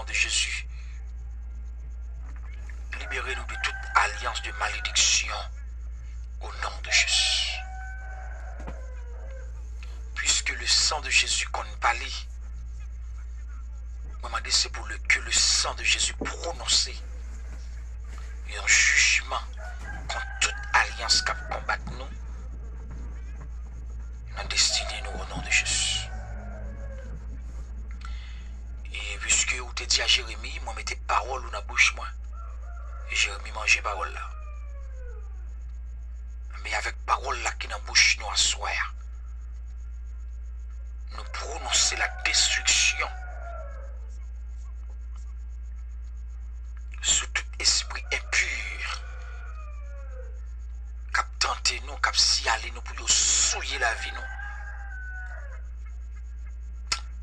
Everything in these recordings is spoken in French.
nom de Jésus. Libérez-nous de toute alliance de malédiction au nom de Jésus. Puisque le sang de Jésus compte pas lui, c'est pour que le sang de Jésus prononcé un jugement contre toute alliance qui combat nous, nous destinée nous au nom de Jésus. Et puisque vous te dit à Jérémie, moi mettez parole dans la bouche moi. Et Jérémie mangeait parole là. Mais avec parole là qui dans la bouche nous à soir, nous prononcer la destruction sous tout esprit impur qui a tenté nous, qui a sialé nous pour souiller la vie nous.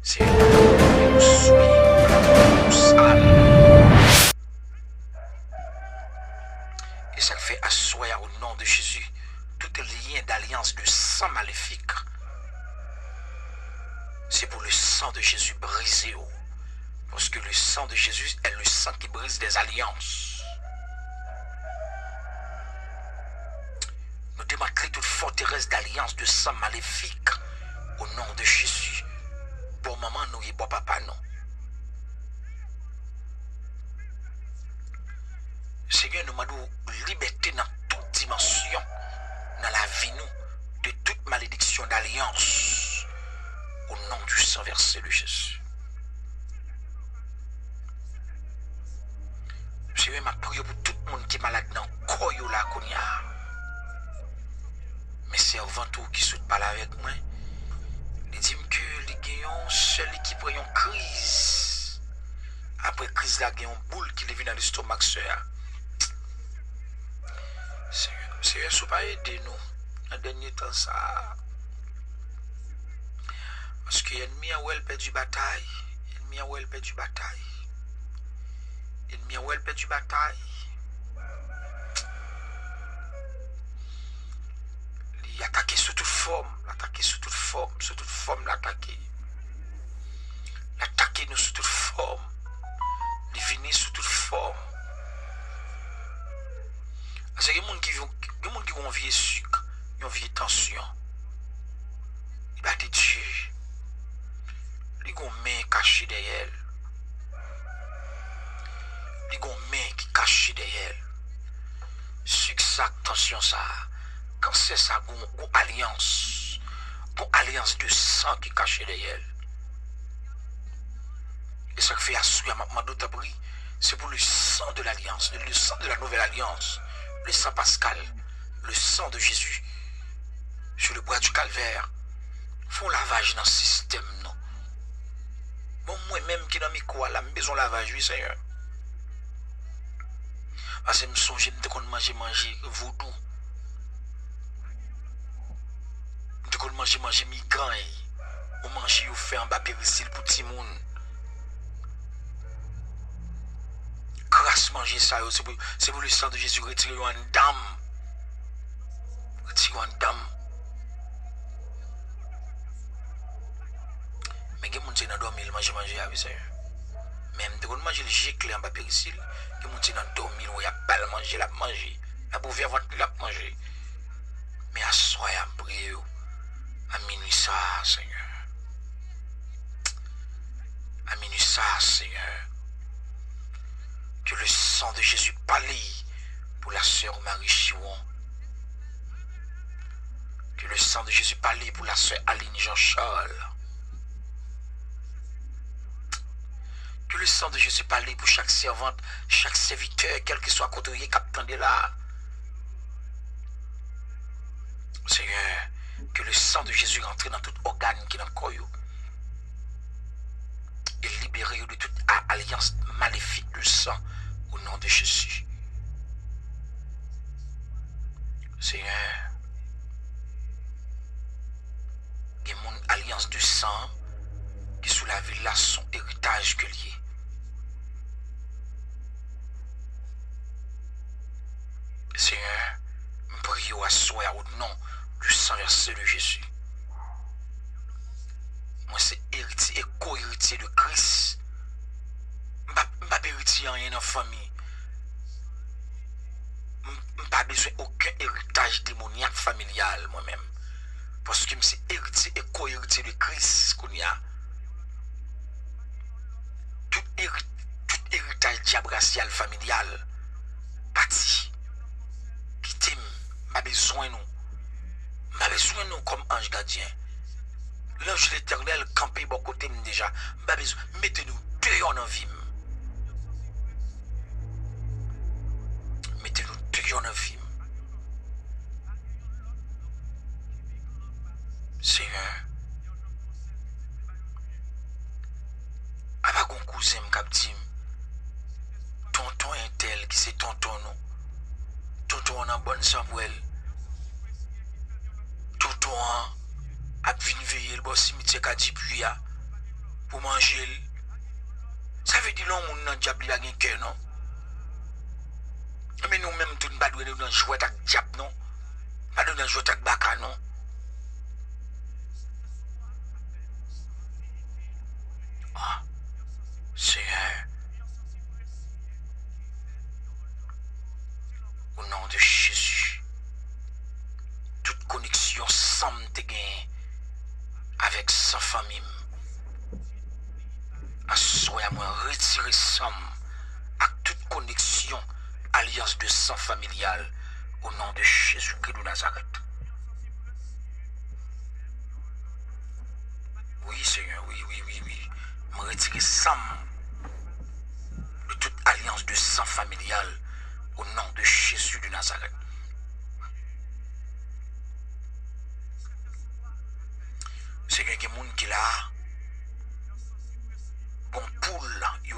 C'est nous souiller, nous sale. Et ça fait asseoir au nom de Jésus tout lien d'alliance de sang maléfique. C'est pour le sang de Jésus brisé. Parce que le sang de Jésus est le sang qui brise des alliances. Nous démanteler toute forteresse d'alliance de sang maléfique au nom de Jésus. Pour maman, nous et bon papa, non. Seigneur, nous demandons liberté dans toute dimension, dans la vie, nous, de toute malédiction d'alliance au nom du sang versé de Jésus. Seigneur, ma prière pour tout le monde qui est malade dans le corps là qu'on y a. Mes servants qui sont pas là avec moi, ils disent que les gagnants, ceux qui prennent une crise. Après la crise, là, il y a une boule qui vient dans l'estomac, sœur. Seigneur, ne pas aider nous dans le dernier temps. Ça. Parce que l'ennemi a perdu bataille. L'ennemi a perdu bataille. L'ennemi a perdu bataille. Il attaque sous toute forme. L'attaquer sous toute forme. Sous toute forme, l'attaquer. L'attaquer nous sous toute forme. Il venir sous toute forme. Parce que les gens qui ont vie sucre, ils ont vie tension. Ils battent Dieu. Ils ont main cachée derrière. Ils ont main qui cachée derrière. Sucre ça, tension ça. Quand c'est ça, une alliance. Une alliance de sang qui cachée derrière. Et ça fait assurer ma d'autres abri. C'est pour le sang de l'alliance, le sang de la nouvelle alliance. Le sang pascal, le sang de Jésus, sur le bois du calvaire, font lavage dans le système, non. Bon, moi-même qui dans mes quoi, là, j'ai besoin de lavage, oui, Seigneur. Parce que je me songe, je me manger vaudou. Je me manger migrant, ou manger ou faire un bas péricile pour tout le monde. Grâce manger ça, c'est pour le sang de Jésus retirer une dame. Retirer une dame. Mais quelqu'un qui est dans dormir, il mange avec ça. Même quand on mange le gicle en bas péricile, quelqu'un qui est dans dormir, il n'y a pas le manger, il a mangé. Il a ouvert votre il a mangé. Mais à soi, à prier, à minuit ça, Seigneur. À minuit ça, Seigneur. Que le sang de Jésus pâlit pour la sœur Marie Chiron. Que le sang de Jésus pâlit pour la sœur Aline Jean-Charles. Que le sang de Jésus pâlit pour chaque servante, chaque serviteur, quel que soit côté capitaine de là. Seigneur, que le sang de Jésus rentre dans tout organe qui est dans le corps et libérer de toute alliance maléfique de sang au nom de Jésus. Seigneur, il y a une alliance de sang qui sous la ville là son héritage que lié. Seigneur, je prie au soir au nom du sang versé de Jésus. Moi c'est héritier et co-héritier de Christ. Je pas héritier rien dans la famille. Pas besoin aucun héritage démoniaque familial moi-même. Parce que je suis héritier et co-héritier de Christ qu'on y a. Tout héritage diabracial familial, parti, qui t'aime, m'a besoin nous comme ange gardien. L'ange de l'éternel campé bon côté déjà, m'a besoin, mettez-nous dehors dans la vie. Mettez-nous dehors dans la vie. Seigneur, avec un cousin m'captim, tonton un tel qui c'est tonton nous, tonton on a bonne samouel, tonton a venu veiller le bon cimetière qu'a dit puis pour manger. Ça veut dire l'homme n'a diable il a un cœur non? Mais nous même tout ne pas doué dans jouer avec diable non? Pas dans jouer avec baka non? Ah, Seigneur, au nom de Jésus, toute connexion semble te gagner avec sa famille. Assoyez moi retirer somme à toute connexion, alliance de sang familial, au nom de Jésus-Christ de Nazareth. Oui, Seigneur, oui. Me retirer somme de toute alliance de sang familial, au nom de Jésus de Nazareth. Seigneur, il y a des gens qui là, bon poule, yo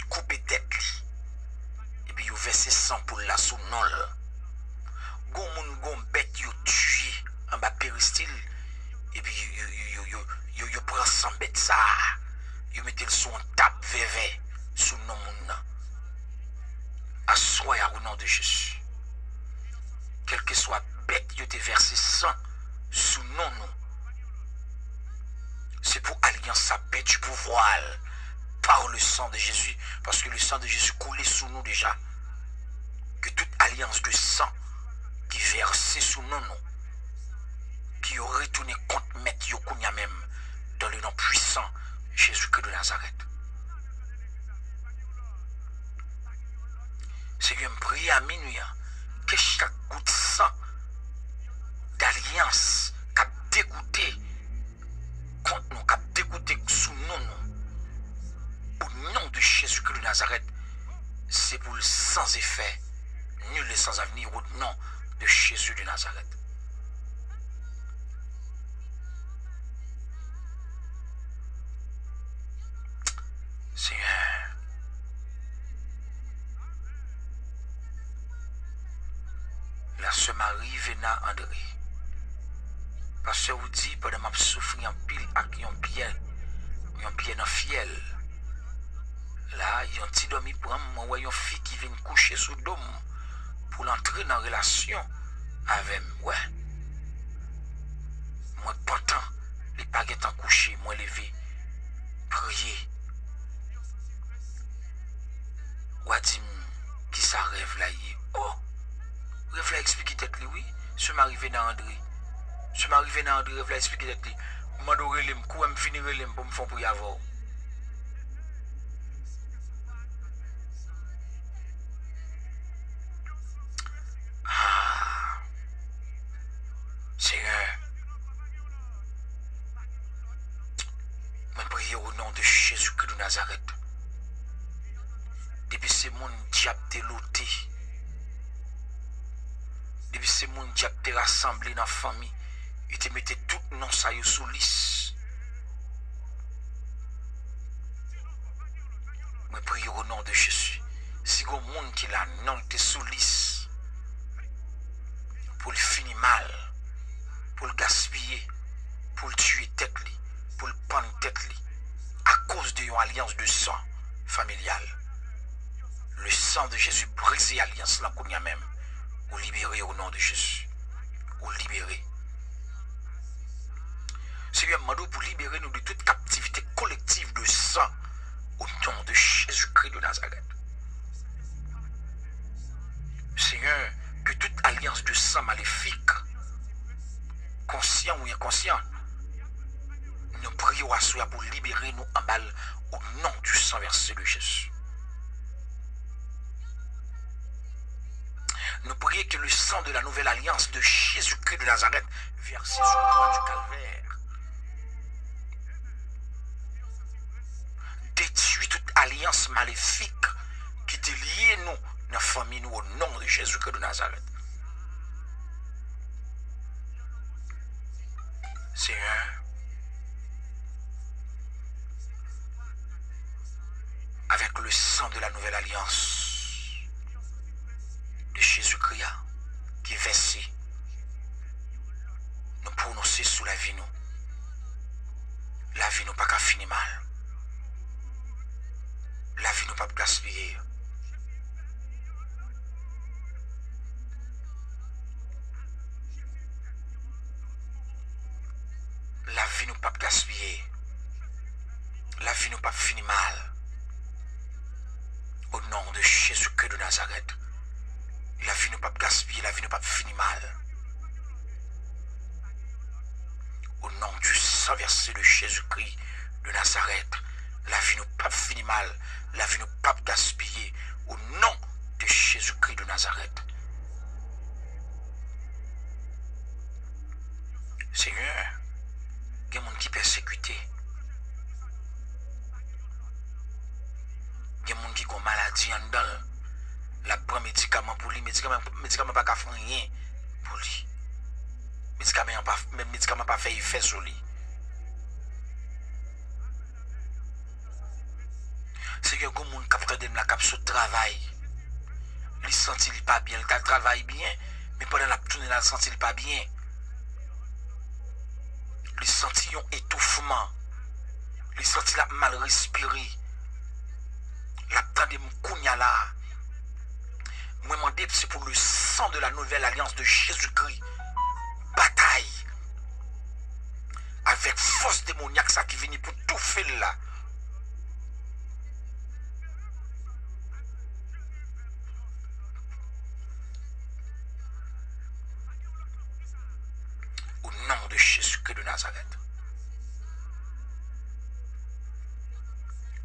coupé tête li. Et puis yo versé sang poule là sous nol. Gon bête yo tué en bas péristyle. Et puis yo prend sang bête ça. Yo mettez le son tape vévé sous non moun. Assoya au nom de Jésus. Quel que soit bête yo te versé sang sous non nous. C'est pour alliance sa paix du pouvoir par le sang de Jésus. Parce que le sang de Jésus coulait sous nous déjà. Que toute alliance de sang qui versait sous nous, qui aurait retourné contre Maître Yokunya même, dans le nom puissant Jésus-Christ de Nazareth. Seigneur, me prie à minuit que chaque goutte de sang d'alliance qui a dégoûté contre nous, qui a dégoûté sous nous, au nom de Jésus-Christ de Nazareth, c'est pour le sans effet, nul et sans avenir, au nom de Jésus de Nazareth. Seigneur, la sœur Marie Vena André, parce que vous dites, pendant que je souffre en pile avec un pied dans fiel, là, il y a un petit dormi pour moi, une fille qui vient coucher sous le dôme pour l'entrer dans la relation avec moi. Moi, pourtant, les baguettes en couché, moi levé, prier. Ou a dit, qui ça rêve là? Oh, rêve là expliquer tête oui. Je m'arrive dans André. Je m'arrive dans André, rêve là expliquer tête je m'adore les m'cou, je finir les pour me faire pour y avoir. Ah, Seigneur, je prie au nom de Jésus-Christ de Nazareth. Depuis ce monde diable te loté. Depuis ce monde diable te rassemblé dans la famille. Et te mette tout non ça yo sous liste. Je prie au nom de Jésus. Si il y a un monde qui l'a non te sous liste. Pour le finir mal. Pour le gaspiller. Pour le tuer tête li. Pour le prendre tête li. À cause de une alliance de sang familial. Le sang de Jésus brise l'alliance là qu'on y a même. Ou libérer au nom de Jésus. Ou libérer. Seigneur, demande pour libérer nous de toute captivité collective de sang Au nom de Jésus-Christ de Nazareth. Seigneur, que toute alliance de sang maléfique, conscient ou inconscient, nous prions à soi pour libérer nous en balle au nom du sang versé de Jésus. Nous prions que le sang de la nouvelle alliance de Jésus-Christ de Nazareth versé sur le croix du calvaire détruit toute alliance maléfique qui te liée nous, notre famille, nous, au nom de Jésus-Christ de Nazareth. Seigneur, avec le sang de la nouvelle alliance de Jésus-Christ qui est versé, nous prononcer sous la vie nous. La vie nous pas qu'à finir mal. La vie nous pas gaspiller. La vie nous pas gaspiller. La vie nous pas finir mal. Au nom de Jésus-Christ de Nazareth. La vie nous pas gaspiller, la vie nous pas finir mal. Au nom du sang versé de Jésus-Christ de Nazareth. La vie nous pas finir mal, la vie nous pas gaspiller. Au nom de Jésus-Christ de Nazareth. Seigneur, il y a des gens qui persécutent. Il y a des gens qui ont maladie en dedans. La prend médicament pour lui, médicament pas qu'à faire rien pour lui. Médicament pas fait effet sur lui. C'est que les gens qui captent de la cap sur le travail. Ils sentent pas bien, ils travaillent bien, mais pendant la tournée, ils sentent pas bien. Ils sentent un étouffement. Ils sentent la mal respirer. La temps de mkounya là. Moi, mon dé, c'est pour le sang de la nouvelle alliance de Jésus-Christ. Bataille. Avec force démoniaque, ça qui vient pour tout faire là. Au nom de Jésus-Christ de Nazareth.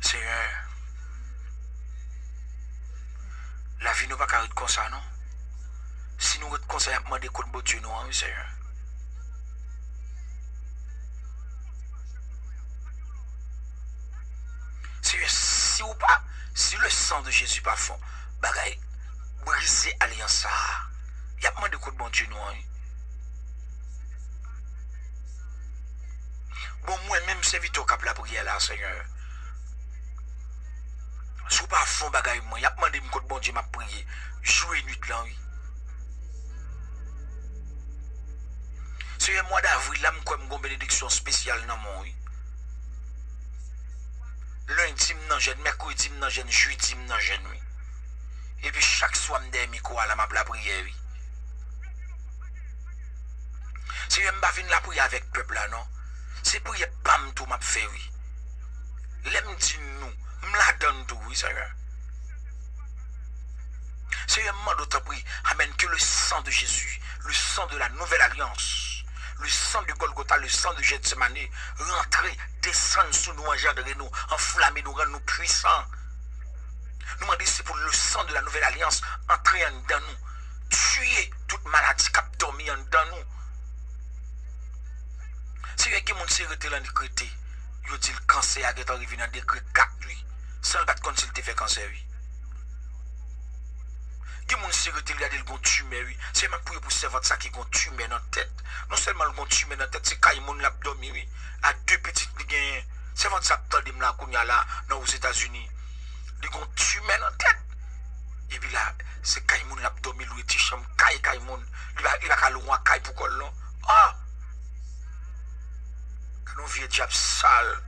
Seigneur, la vie nous va pas comme ça, non? Si nous sommes comme ça, nous demandons qu'on Dieu nous, oui, Seigneur. Seigneur, si le sang de Jésus pas fond, bagaille, briser alliance ça. Il y a demandé qu'on bon Dieu nous, oui. Bon, moi-même, c'est vite au cap la prière là, Seigneur. Si vous pas fond bagaille, moi, il y a demandé que bon Dieu m'a prié. Jouer nuit là, oui. C'est le mois d'avril, là, je suis une bénédiction spéciale dans mon oui. Lundi, je suis jeune, mercredi, je suis jeune, jeudi, je suis jeune, oui. Et puis chaque soir, je suis micro à la prière, oui. C'est je ne vais pas la prière avec le peuple là, non. C'est pour que bam tout m'a fait, oui. L'aime dit nous, me la donne tout, oui, Seigneur. C'est un moment d'autre prix, amen, que le sang de Jésus, le sang de la nouvelle alliance, le sang de Golgotha, le sang de Gethsemane, rentrer, descendre sous nous, engendrer nous, enflammer nous, rendre nous puissants. Nous demandons c'est pour le sang de la nouvelle alliance, entrer en dedans nous, tuer toute maladie qui a dormi en dedans nous. Si il y a des gens qui sont dans le décrété, ils disent le cancer est arrivé dans le décret 4, lui. Sans pas de compte s'il te fait cancer, oui. Des gens qui sont regardés le tumeur, oui. C'est même pour servir ça qui ont tumeur dans la tête. Non seulement le tumeur dans la tête, c'est quand ils ont l'abdomen, oui. À deux petites lignes, c'est votre ça qui là, dans aux États-Unis. Ils ont tumeur dans la tête. Et puis là, c'est quand ils ont l'abdomen, lui, petit chambre, quand ils ont, il va qu'à l'eau, quand pour qu'on l'on. Ah! Quand on vient diable sale.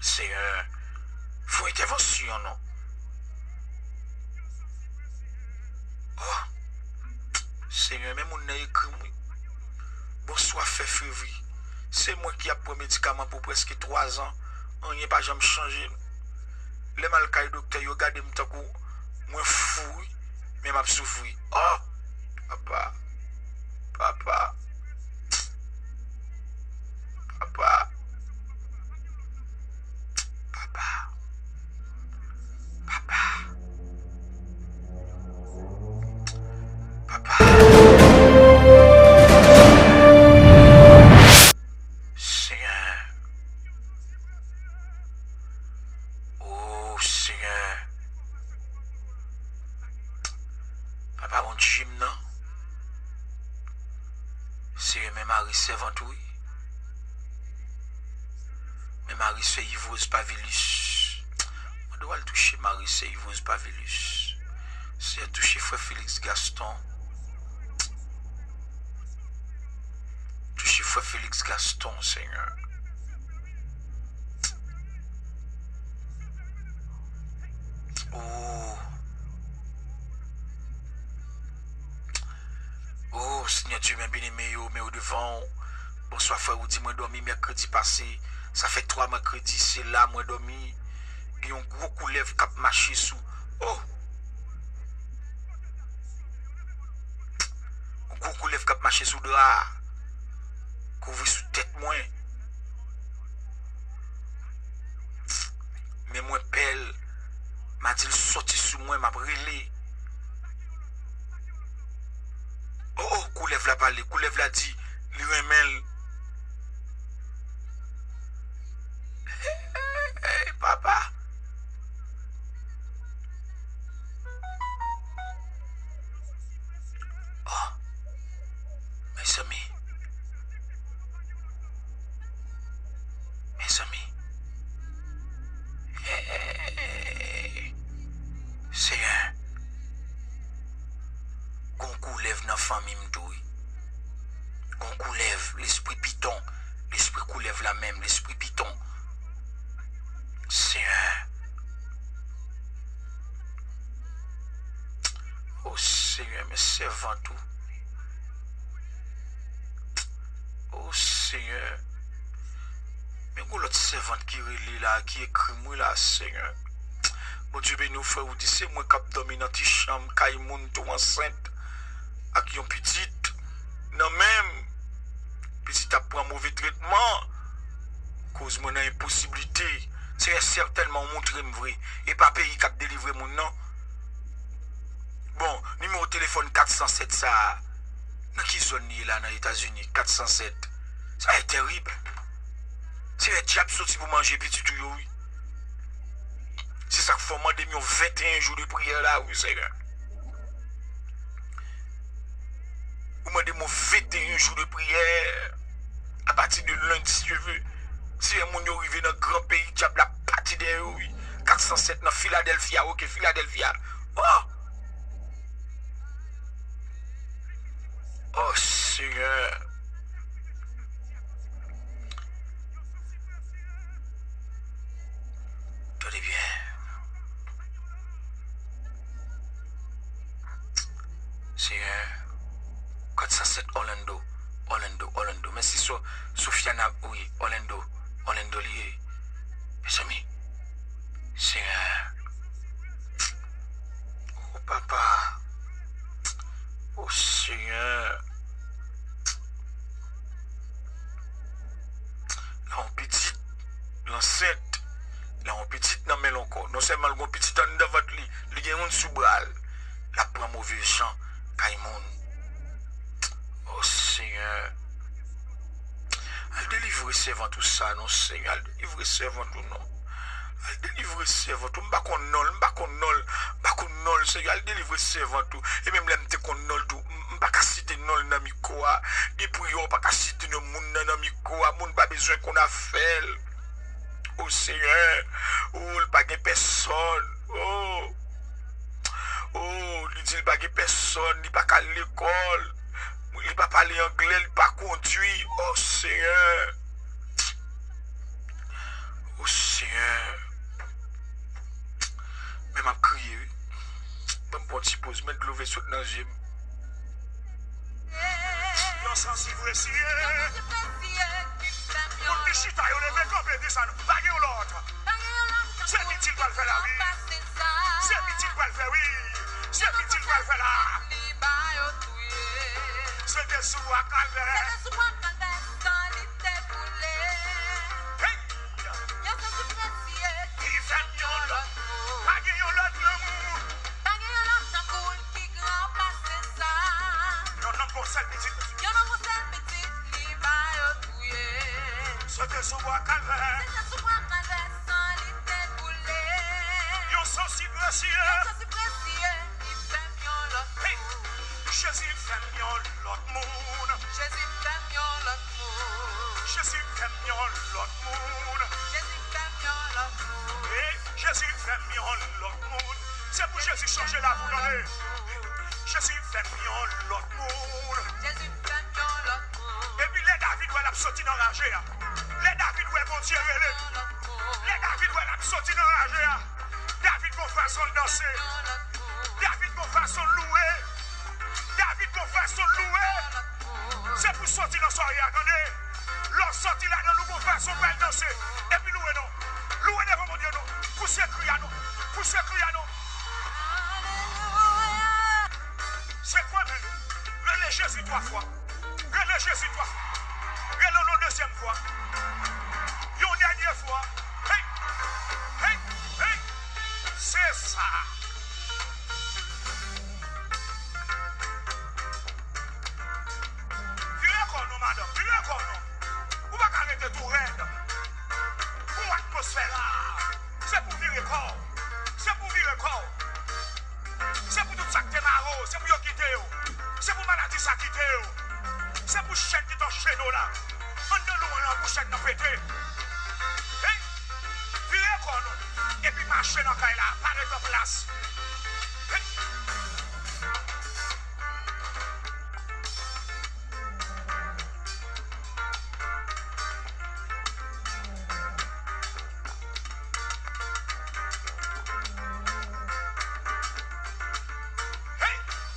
C'est faut intervention, non? Oh, Seigneur, même on a écrit, bonsoir, fait février. C'est moi qui a pris médicament pour presque 3 ans. On n'y a pas jamais changé. Les malcailles docteur, yo gade m'ta kou, moi fou, mais m'a souffri. Oh, papa, papa, papa, papa, papa, papa. Seigneur, oh Seigneur, papa mon Dieu, non? C'est mes maris servant oui. Mes maris c'est Yvose Pavilus. On doit le toucher Marie c'est Yvose Pavilus. C'est toucher frère Félix Gaston. Toucher frère Félix Gaston, Seigneur. Oh. Oh, Seigneur Dieu, bien aimé, mais au devant. Bonsoir, frère, ou dit, moi dormi mercredi passé. Ça fait 3 mercredis, c'est là, moi dormi. Il y a un gros couleuvre qui a marché sous. Oh! Un gros couleuvre qui a marché sous drap. Couvert sous tête, moi. Mais moi, pelle, m'a dit, sorti sous moi, m'a brûlé. Oh, couleuvre la parlé, couleuvre la dit, lui remèle. Hey, papa. Oh, mes amis. Mes amis. Hey. C'est un. Gonkou lève dans la famille m'douille. Gonkou lève l'esprit piton. L'esprit coulève la même, l'esprit piton. C'est un. Oh Seigneur, mais servant tout. Oh Seigneur. Mais où l'autre servante qui relit là, qui écrit moi là, Seigneur. Bon Dieu, ben nous frère, vous dites, c'est moi qui dormi dans ta chambre, qui moun tout enceinte, avec une petite. Non même, petite a pris un mauvais traitement. Cause mon impossibilité. C'est certainement montrer vrai. Et pas pays qui a délivré mon nom. Bon, numéro de téléphone 407 ça. Dans qui zone là dans les États-Unis 407. Ça est terrible. C'est le diable sorti pour manger petit tout oui. C'est ça qu'il faut demander 21 jours de prière là, oui, Seigneur. Vous demandez 21 jours de prière. À partir de lundi, si je veux. Si mon arrivé dans le grand pays, diable la partie de oui. 407 dans Philadelphia, ok, Philadelphia. Oh! Oh, Seigneur. Tenez bien. Seigneur. 407 Orlando. Merci Sofiana, oui, Orlando lié. Mes amis. Seigneur. Oh, papa. Oh, Seigneur. Là, on petite, l'enceinte. Là, on petite, non, mais encore. Non seulement on petite en devant lui, il y a un sous-bral. La prend mauvais gens, Kaimoun. Oh, Seigneur. Elle délivre servant tout ça, non, Seigneur. Elle délivre servant tout, non. Elle délivre servant tout. M'bakon nol, Seigneur. Elle délivre servant tout. Et même là, m'te kon nol tout. M'baka citer nol nan mi koa. Depuis yon, m'baka citer non moun nan mi koa. Moun pas besoin qu'on a fait. Oh, Seigneur. Oh, il pas de personne. Oh. Oh, il dit il pas de personne. Il pas qu'à l'école. Il pas parler anglais, il pas conduire. Oh Seigneur. Oh Seigneur. Même à crier. Même pour t'y pose, mettre de l'eau sur dans le gym. Yon sensible essier. Pour qui chita, yon leve comme dit ça. Pas yon l'autre. C'est petit va le faire la vie. C'est petit va le faire, oui. C'est petit va le faire là. C'est des sous à calvaire. Hey! Il fait yon l'autre. Pas yon l'autre l'amour. Non, non, pour celle petite. C'est des sous à calvaire. Yon sensible essier. Hey! Jésus fait yon l'autre monde. Jésus fait yon l'autre monde. Hey! Jésus fait yon l'autre monde. C'est pour Jésus changer la boule. Jésus fait yon l'autre monde. Et puis les David doivent sortir dans la rangée. Les David doivent continuer. Les David doivent sortir dans la rangée. David vont façon de danser. David vont façon de louer. David vont façon de louer. C'est pour sortir dans la soirée. Attendez. L'on sortit là dans nous vont façon de danser. Et puis louer non. Louer devant mon Dieu non. Poussez crier non. Poussez crier non. C'est quoi même? Relais Jésus 3 fois. Relais Jésus 3 fois. Relais une deuxième fois. Une dernière fois. Hey! Hey! Hey! C'est ça. Virez encore nous, madame. Virez encore nous. Vous ne pouvez pas arrêter tout raide. Pour l'atmosphère là. C'est pour virer corps. C'est pour virer corps. C'est pour tout ça qui est marrant. C'est pour vous quitter. C'est pour maladie ça quitter. C'est pour chaîne qui est chez nous là. On ne loin pour chaîne de péter. Hey! Virez encore nous. Et puis marcher dans le cas là. Parez de place. Hey!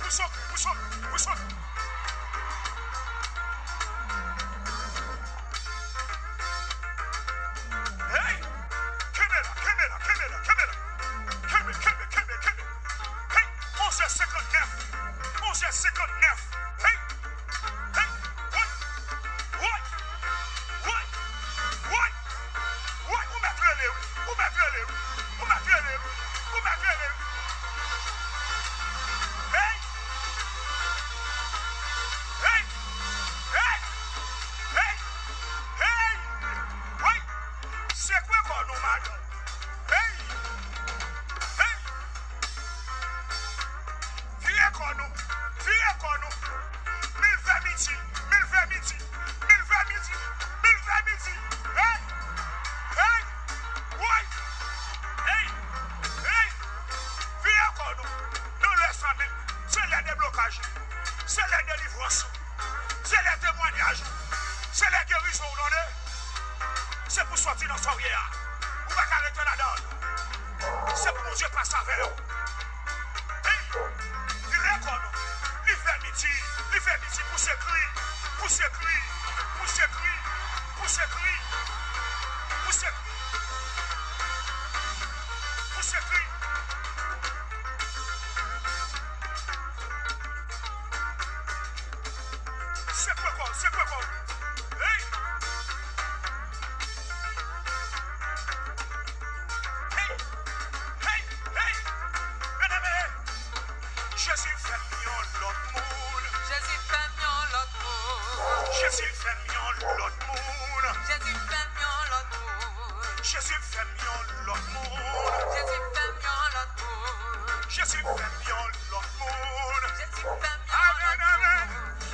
Pousse. Hey! Caméra. Hey! 11h59. Hey! Ouais! Où m'appelez? Hey! Oui! C'est quoi qu'on nous m'a dit? Hey! Virez qu'on nous. 1020 midi. Hey! Oui! Hey! Virez qu'on nous. Nous laissons. C'est les déblocages. C'est les délivrances. C'est les témoignages. C'est les guérisons. C'est pour sortir dans son soirée. Vous ne pouvez pas arrêter là-dedans. C'est pour mon Dieu passer avec vous. Hey! Virez qu'on nous. L'hiver midi pour s'écrire. C'est quoi? Hey! Jésus fait mieux l'autre monde. Jésus fait mieux l'autre monde. Jésus fait mieux l'autre monde. Jésus fait mieux l'autre monde. Jésus fait mieux l'autre monde. Jésus fait mieux l'autre monde. Jésus fait mieux l'autre monde. Jésus fait mieux. Amen, amen.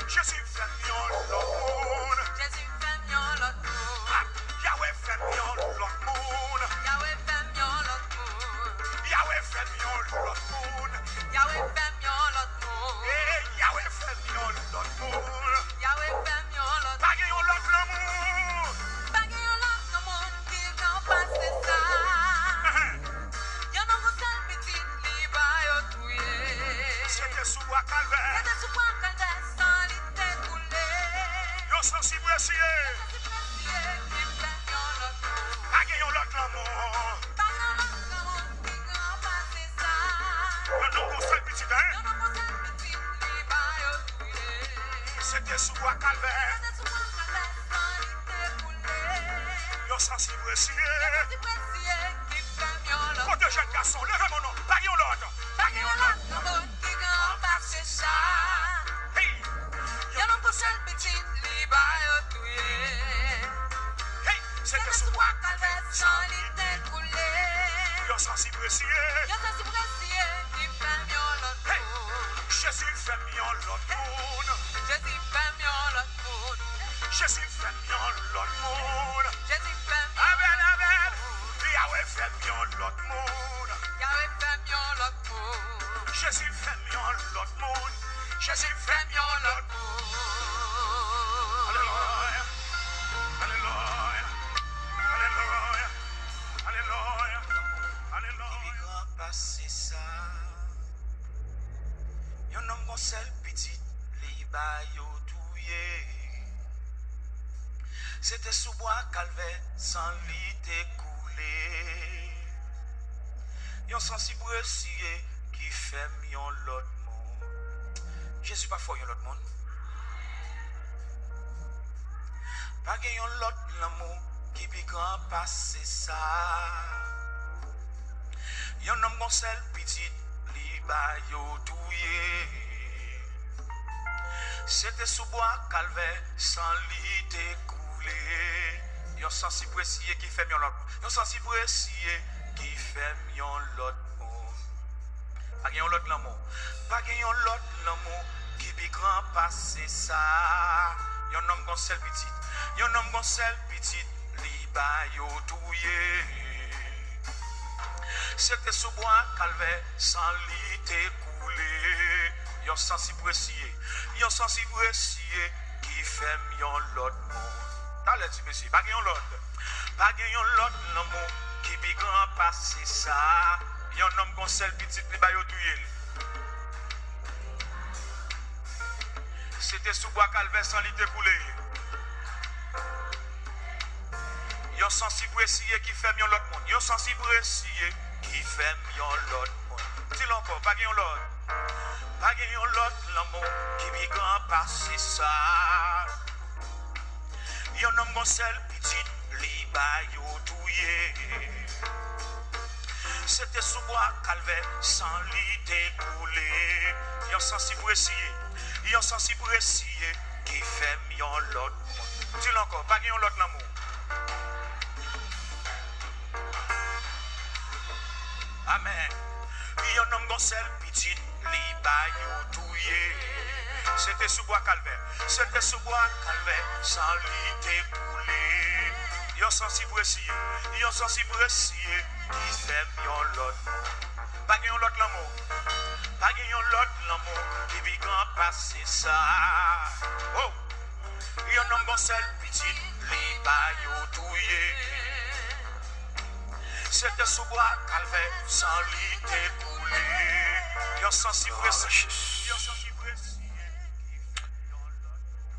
Jésus fait mieux l'autre monde. Jésus fait mieux l'autre monde. Yahweh fait mieux l'autre monde. Yahweh fait mieux l'autre monde. Yahweh fait mieux l'autre monde. Yahweh fait mieux l'autre monde. Yahweh fait mieux l'autre monde. Yahweh fait mieux l'autre. Pas gagne l'autre l'amour. Pas gagne l'autre l'amour qui n'en passe ça. Y'en a un seul petit liba yo touye. C'était sous bois calvaire. Yo sensible précieux. Côté jeune garçon, levez mon nom. Pagnon l'autre. Pagnon l'autre. C'est ça. Hey. Y'a non pour seul petit liba Hey. C'était sous bois calvaire. sans l'idée coulée. Yo sensible précieux. Y'a ça si précieux qui fait mieux l'autre Hey. monde. Jésus fait mieux l'autre monde. Jésus fait mieux l'autre monde. Jésus fait mieux l'autre monde. Jésus fait mieux. Amen, amen. Yahweh fait mieux l'autre monde. Yahweh fait mieux l'autre monde. Jésus fait mieux l'autre monde. Jésus fait mieux l'autre monde. Alléluia. Alléluia. Alléluia. Alléluia. Alléluia. Grand passé ça. Yon homme gon sel petit, li ba yo touye. C'était sous bois calvaire, sans lit écoulé. Yon sensible scié qui fait yon l'autre monde. Jésus pas fort yon l'autre monde. Pas gen yon l'autre l'amour qui bi grand passé ça. Yon homme gon sel petit, li ba yo touye. C'était sous bois calvaire, sans lit écoulé. Yon sensible précieux qui fait mieux l'autre. Yon sensible précieux qui fait mieux l'autre monde. Pas gen l'autre l'amour. Pas gen l'autre l'amour qui bi grand passé ça. Yon homme gon sel petit. Yon homme gon sel petit, li ba yo touye. C'était sous bois calvaire, sans lit écoulé. Yon sensible précieux. Yon sensible précieux qui fait mieux l'autre monde. T'as l'air, monsieur. Pas gen l'autre. Pas gen l'autre l'amour qui bi grand passé ça. Yon homme gon sel petit, li ba yo touye. C'était sous bois calvaire, sans lit écoulé. Yon sensible précieux qui fait mieux l'autre monde. Yon sensible précieux qui fait mieux l'autre monde. Dis-le encore, pas gen l'autre. Pas gen l'autre l'amour qui bi grand passé ça. Yon homme gon sel petit, li ba yo touye. C'était sous bois calvaire, sans lit écoulé. Yon sensible précieux. Yon sensible précieux qui fait mieux l'autre monde. Dis-le encore, pas gen l'autre l'amour. Amen. Yon homme gon sel petit, li ba yo touye. C'était sous bois calvaire. C'était sous bois calvaire, sans lit écoulé. Yon sensible précieux. Yon sensible précieux qui fait mieux l'autre monde. Pas gen l'autre l'amour. Pas gen l'autre l'amour qui bi grand passé ça. Oh. Yon homme gon sel petit, li ba yo touye. C'était sous bois calvaire, sans lit écoulé. Yon sensible précieux. Yon sensible précieux.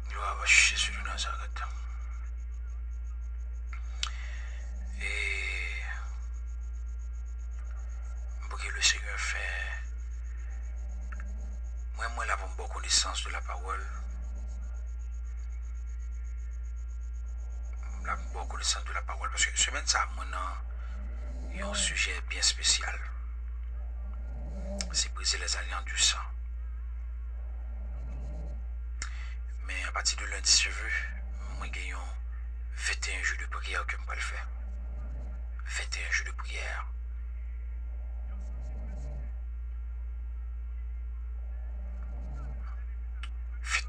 Gloire à Jésus de Nazareth. Et pour que le Seigneur fait, moi l'avons bonne connaissance de la parole. La bonne connaissance de la parole. Parce que semaine ça, il y a un sujet bien spécial. C'est briser les alliances du sang. Mais à partir de lundi, si je veux, moi j'ai 21 jours de prière que je peux le faire. 21 jours de prière.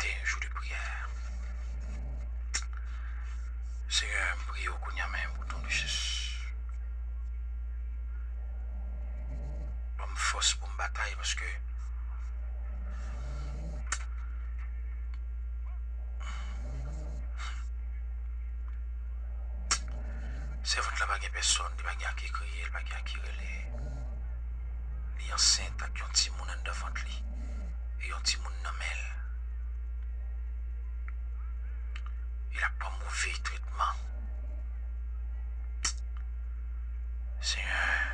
Un jour de prière. Seigneur, je prie au Kounyamé pour ton Jésus. Pour me force pour me bataille parce que c'est votre là, il n'y a personne, il n'y a qui crie, il n'y a qui relève. Il y a un saint qui a un petit monde devant lui et un petit monde dans elle. Il n'a pas mauvais traitement. Seigneur,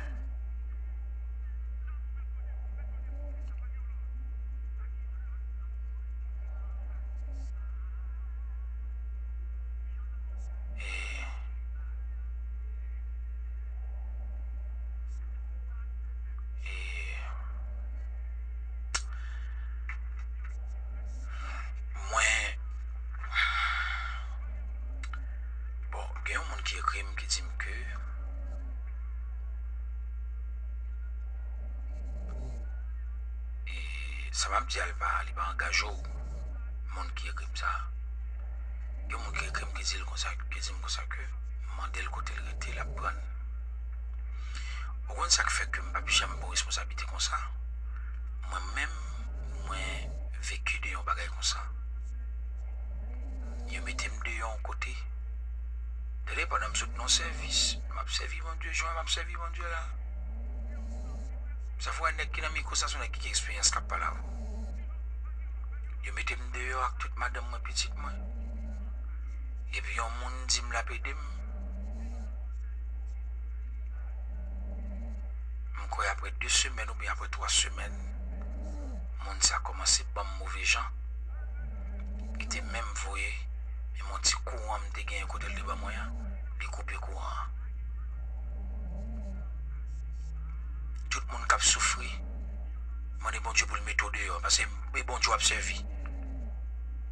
Ça m'a dit, il va engager le monde qui écrit ça. Il y a des gens qui écrit qui disent comme ça, que demander le côté de l'été, la prendre. Pourquoi ça fait que je n'ai pas jamais de responsabilité comme ça? Moi-même, moi, vécu de un bagage comme ça. Je mettais de un côté. D'ailleurs, pendant que je suis dans le service, je m'ai servi mon Dieu, je m'ai servi mon Dieu là. Ça fait un mec qui n'a mis ça, son qui expérience qui pas là. Je mettais dehors avec toute madame, moi, petite moi. Et puis, un monde dit me la pédé. Après 2 semaines ou bien après 3 semaines, mon ça a commencé par mauvais gens qui étaient même voyés. Et mon petit courant me gagné un côté de bas moyen, il coupe le courant. Tout le monde qui a souffert, je dis bon Dieu pour le mettre dehors, parce que bon Dieu a servi.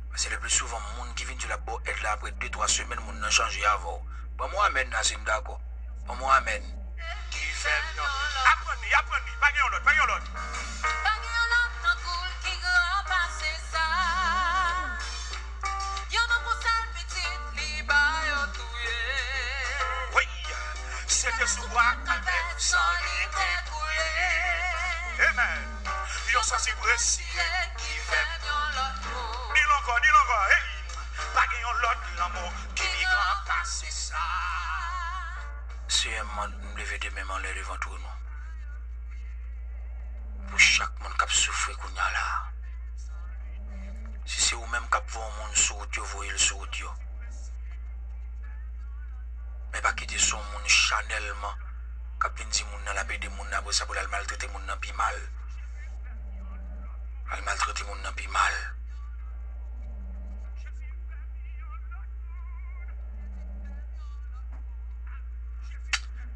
Parce que le plus souvent, les gens qui viennent de la boîte être là après 2-3 semaines, les gens ont changé avant. Bon, moi, amen, c'est d'accord. Bon, moi, amen. Qui fait mieux? Apprenez, pas l'autre. Pas l'autre dans cool qui grand passé ça. Yo non pour celle petite li ba yo touye. Oui, c'était sous bois avec sans limite coulé. Amen. Yo sensible aussi qui fait l'autre. Dis l'encore, hey. Pas l'autre l'amour qui grand passé ça. Si un monde me lever de même en l'air devant tout le monde. Pour chaque monde qui a souffert qu'on a là. Si c'est vous-même qui avez vu un monde sur vous voyez le sur vous. Mais pas quitter son monde chanellement. Qui a dit que la paix de monde après ça pour le maltraiter monde n'a plus mal. Le maltraiter monde n'a plus mal.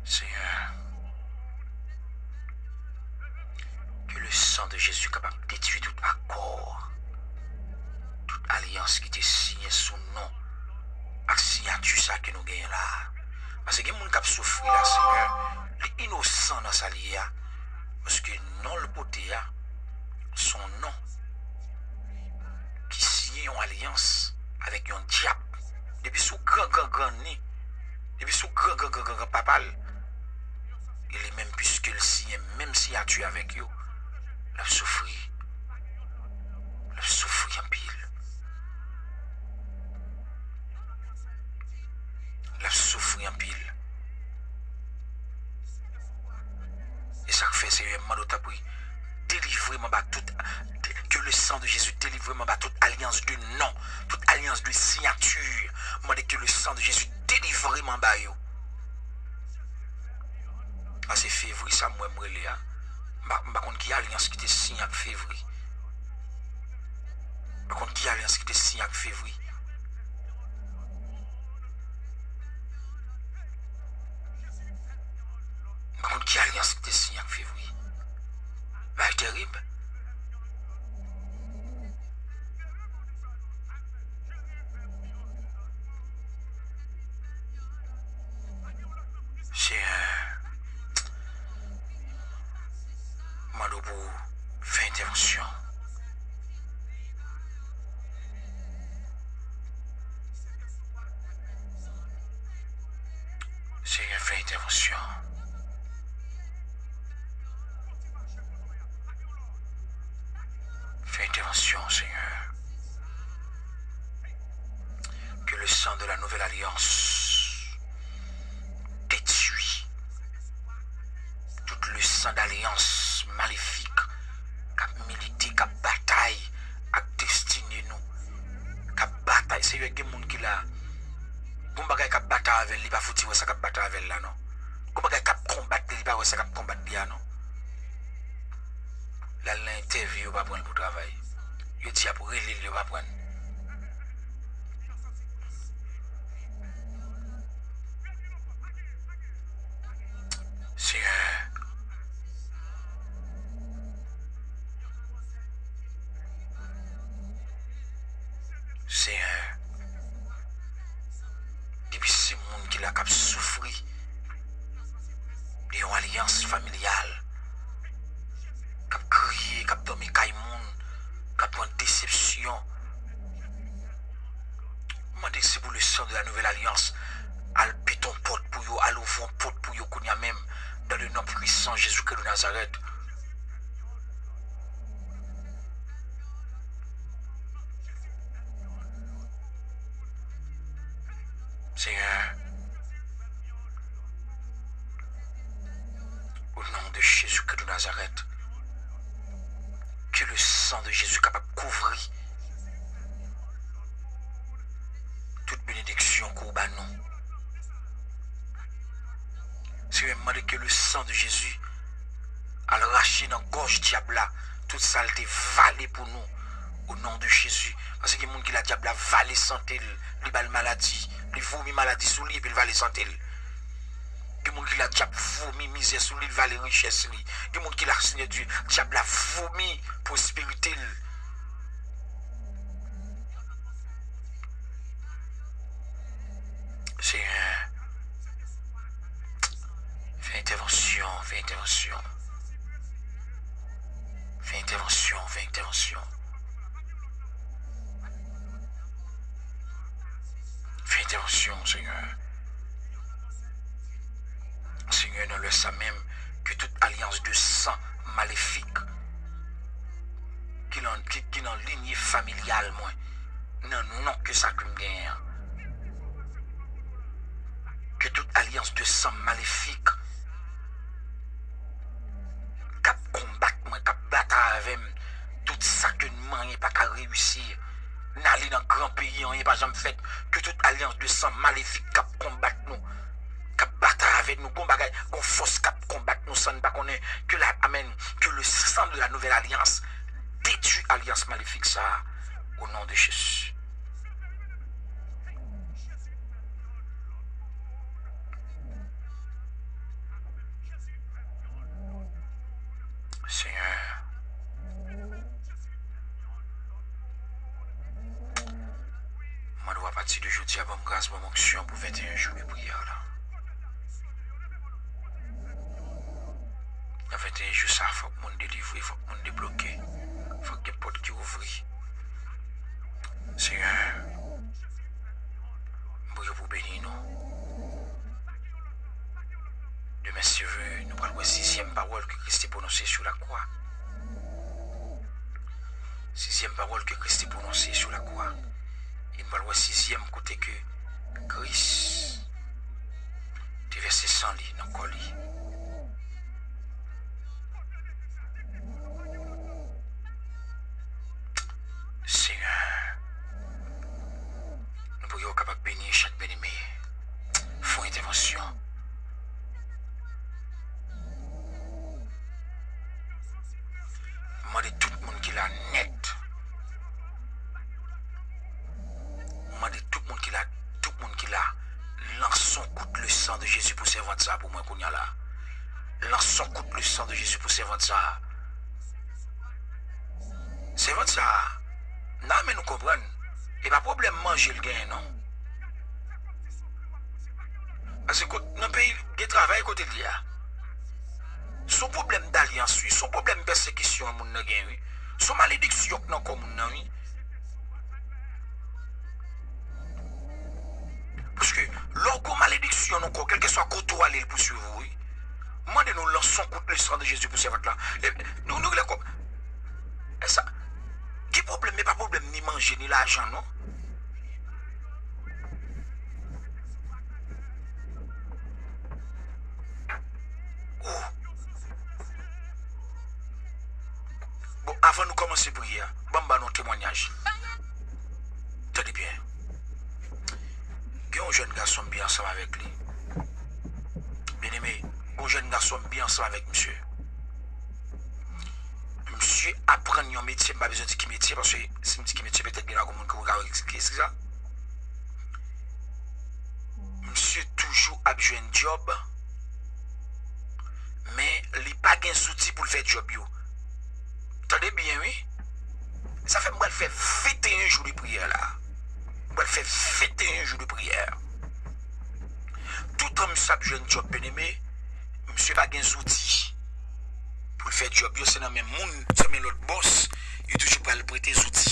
Seigneur, que le sang de Jésus est capable de détruire tout accord, toute alliance qui était signée sous nom, avec signature ça que nous gagnons là. Parce que les gens qui ont souffert là, Seigneur, les innocents dans sa liée, parce que non le poté, son nom, qui signe une alliance avec un diable, depuis sous grand nez, depuis sous grand papal. Il est même puisque le signe, même s'il a tué avec eux, il a souffert. Il a souffert en pile. Il a souffert en pile. Et ça fait, c'est un mandat pour délivrer que le sang de Jésus délivre toute alliance de nom, toute alliance de signature. Moi, que le sang de Jésus délivre mon baillot. C'est février, ça moi me relais. Par contre, qui a alliance qui était signé avec février. Par contre, qui a alliance qui était signé avec février. Par contre, qui a alliance qui était signé avec février. C'est terrible. C'est Malobo fait intervention. Seigneur fait intervention. Fais intervention, Seigneur. Que le sang de la nouvelle alliance détruit tout le sang d'alliance maléfique qui a milité, qui a bataille, qui a destiné nous, qui a bataille. C'est les gens qui là. Bon bagay qui a bataille avec lui, pas foutu ça qui a bataille avec là non. Bon bagay qui a combattre lui, pas ça qui a combattre là non. Là l'interview va prendre pour travail. Il dit pour relire, il va prendre. Seigneur. Seigneur. Depuis ces gens qui a souffert d'une alliance familiale, qui a crié, qui a dormi, qui a bénédiction. Demandez si pour le sang de la nouvelle alliance, al piton porte pour yo, al ouvre porte pour yo, qu'on y a même, dans le nom puissant Jésus-Christ de Nazareth. Seigneur, au nom de Jésus-Christ de Nazareth, que le sang de Jésus capable de couvrir toute bénédiction qu'on bat nous. Seigneur, demande que le sang de Jésus a arraché dans la gorge diable là, toute saleté valée pour nous, au nom de Jésus. Parce que les gens qui la diable valé santé, il va maladie, il vomit maladie sous lui, et puis il va les santé. Les gens qui la diable vomi misère sous lui, il va les richesses. Les gens qui la signé du diable vomi prospérité. Seigneur, fais intervention, fais intervention. Fais intervention, fais intervention. Fais intervention, Seigneur. Seigneur, nous le savons même que toute alliance de sang maléfique qui est en lignée familiale, moi, non que ça comme gagne. Que toute alliance de sang maléfique cap combattre moi, cap battre avec tout ça que nous n'avons pas qu'à réussir. N'aller dans grand pays, on n'est pas jamais fait. Que toute alliance de sang maléfique cap combattre nous, cap battre avec nous, qu'on force cap combattre nous, sans pas qu'on ait que la amen, que le sang de la nouvelle alliance détruit alliance maléfique ça, au nom de Jésus. Seigneur, moi dois partir de jeudi à bonne grâce, bonne onction pour 21 jours de prière là. Dans 21 jours ça, il faut que le monde délivre, il faut que le monde débloque, il faut que les portes qui ouvrent. Seigneur, je vous bénis nous. Demain si veut, nous parlons de la 6e parole que Christ a prononcée sur la croix. 6e parole que Christ a prononcée sur la croix. Il parle de 6e côté que Christ a versé sang dans le colis. Seigneur, nous pourrions être capables de bénir chaque bien-aimé. Faut intervention. Moi de tout le monde qui l'a net. Moi de tout le monde qui l'a. Lançons coup de le sang de Jésus pour servir ça pour moi qu'on y a là. Lançons coup de le sang de Jésus pour servir ça. Servir ça. Non mais nous comprenons. Et pas problème manger le gain non. Parce que dans le pays de travail côté de là. Son problème d'alliance, son problème de persécution, son malédiction dans le commun. Parce que lorsqu'on malédiction, quel que soit côté où aller pour suivre, moi de nous lançons contre le sang de Jésus pour servir là. Nous les comme. Ça. Qui problème, mais pas problème ni manger ni l'argent, non? Oh. Bon, avant de commencer à prier, bon, nos témoignages. Tenez bien. Il y a un jeune garçon bien ensemble avec lui. Bien aimé, un jeune garçon bien ensemble avec monsieur. Monsieur apprend un métier, pas besoin de dire métier, parce que si je dis qui métier, peut-être bien là, comme on va expliquer ça. Monsieur toujours a besoin de job, mais il n'a pas de outils pour faire job. Attendez bien, oui? Ça fait moi faire 21 jours de prière là. Moi faire 21 jours de prière. Tout homme ça besoin de job bien aimé, monsieur pas de outils. Pour faire job, c'est dans même monde, c'est même l'autre boss, il toujours pas le prêter des outils.